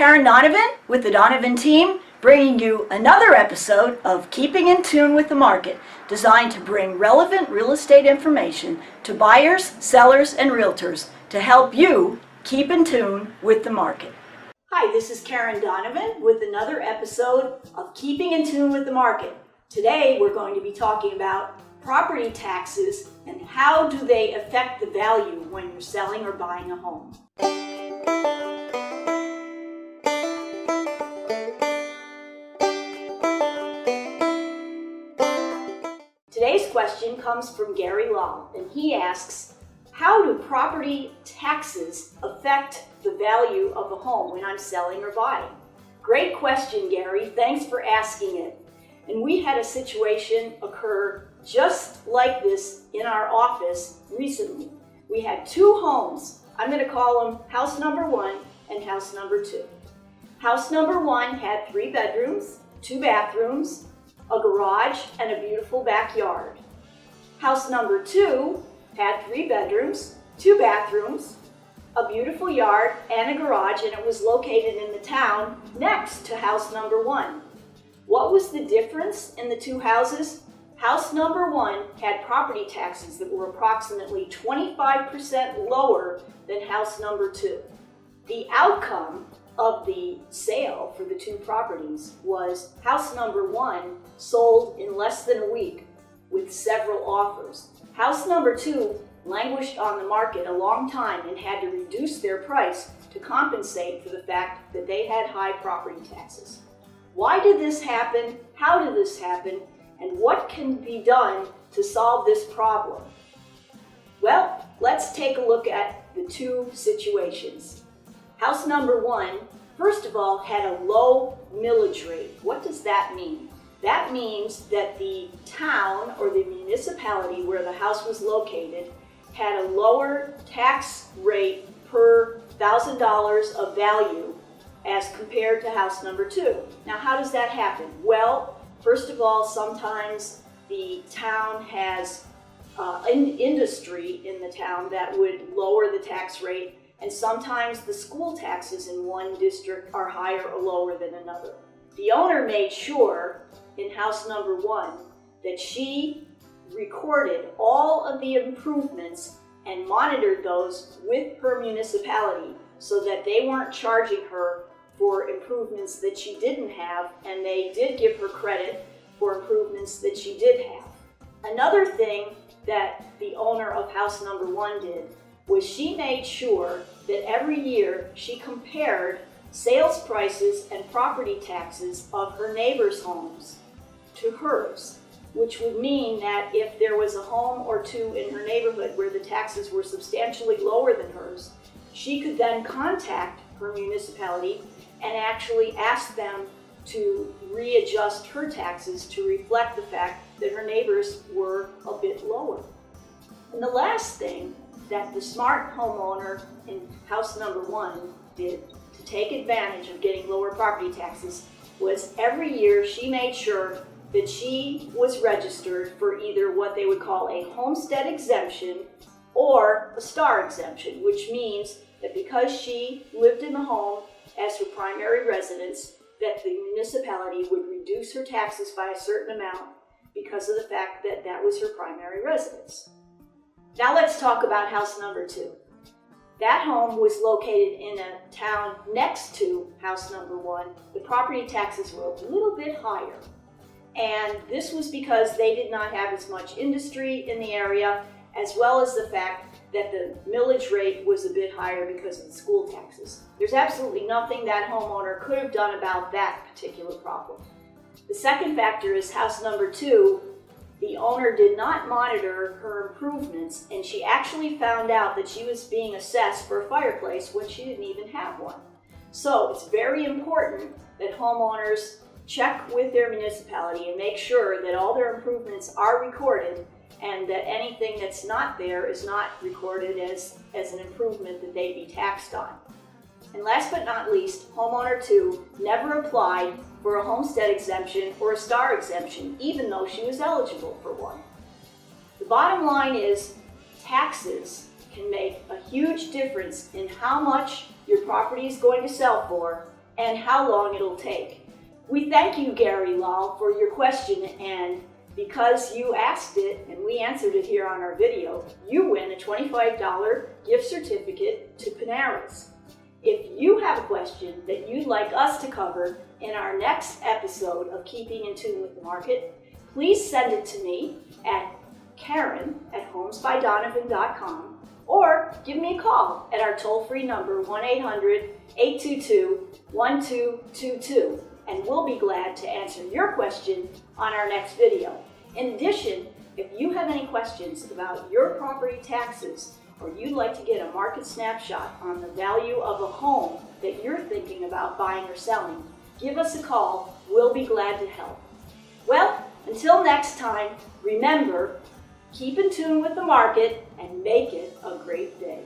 Karen Donovan with the Donovan team, bringing you another episode of Keeping in Tune with the Market, designed to bring relevant real estate information to buyers, sellers, and realtors to help you keep in tune with the market. Hi, this is Karen Donovan with another episode of Keeping in Tune with the Market. Today we're going to be talking about property taxes and how do they affect the value when you're selling or buying a home. Today's question comes from Gary Law, and he asks, how do property taxes affect the value of a home when I'm selling or buying? Great question, Gary. Thanks for asking it. And we had a situation occur just like this in our office recently. We had two homes. I'm going to call them house number 1 and house number 2. House number 1 had 3 bedrooms, 2 bathrooms, a garage, and a beautiful backyard. House number 2 had 3 bedrooms, 2 bathrooms, a beautiful yard, and a garage, and it was located in the town next to house number 1. What was the difference in the two houses? House number 1 had property taxes that were approximately 25% lower than house number 2. The outcome of the sale for the two properties was house number 1 sold in less than a week with several offers. House number 2 languished on the market a long time and had to reduce their price to compensate for the fact that they had high property taxes. Why did this happen? How did this happen? And what can be done to solve this problem? Well, let's take a look at the two situations. House number 1, first of all, had a low millage rate. What does that mean? That means that the town or the municipality where the house was located had a lower tax rate per $1,000 of value as compared to house number 2. Now, how does that happen? Well, first of all, sometimes the town has industry in the town that would lower the tax rate, and sometimes the school taxes in one district are higher or lower than another. The owner made sure in house number 1 that she recorded all of the improvements and monitored those with her municipality so that they weren't charging her for improvements that she didn't have, and they did give her credit for improvements that she did have. Another thing that the owner of house number 1 did was she made sure that every year she compared sales prices and property taxes of her neighbors' homes to hers, which would mean that if there was a home or two in her neighborhood where the taxes were substantially lower than hers, she could then contact her municipality and actually ask them to readjust her taxes to reflect the fact that her neighbors were a bit lower. And the last thing that the smart homeowner in house number 1 did to take advantage of getting lower property taxes was every year she made sure that she was registered for either what they would call a homestead exemption or a star exemption, which means that because she lived in the home as her primary residence, that the municipality would reduce her taxes by a certain amount because of the fact that that was her primary residence. Now let's talk about house number 2. That home was located in a town next to house number 1. The property taxes were a little bit higher. And this was because they did not have as much industry in the area, as well as the fact that the millage rate was a bit higher because of the school taxes. There's absolutely nothing that homeowner could have done about that particular problem. The second factor is house number 2, the owner did not monitor her improvements, and she actually found out that she was being assessed for a fireplace when she didn't even have one. So it's very important that homeowners check with their municipality and make sure that all their improvements are recorded and that anything that's not there is not recorded as an improvement that they be taxed on. And last but not least, homeowner 2 never applied for a homestead exemption or a star exemption, even though she was eligible for one. The bottom line is taxes can make a huge difference in how much your property is going to sell for and how long it'll take. We thank you, Gary Law, for your question, and because you asked it and we answered it here on our video, you win a $25 gift certificate to Panera's. If you have a question that you'd like us to cover in our next episode of Keeping in Tune with the Market, please send it to me at Karen@homesbydonovan.com or give me a call at our toll-free number 1-800-822-1222, and we'll be glad to answer your question on our next video. In addition, if you have any questions about your property taxes or you'd like to get a market snapshot on the value of a home that you're thinking about buying or selling, give us a call. We'll be glad to help. Well, until next time, remember, keep in tune with the market and make it a great day.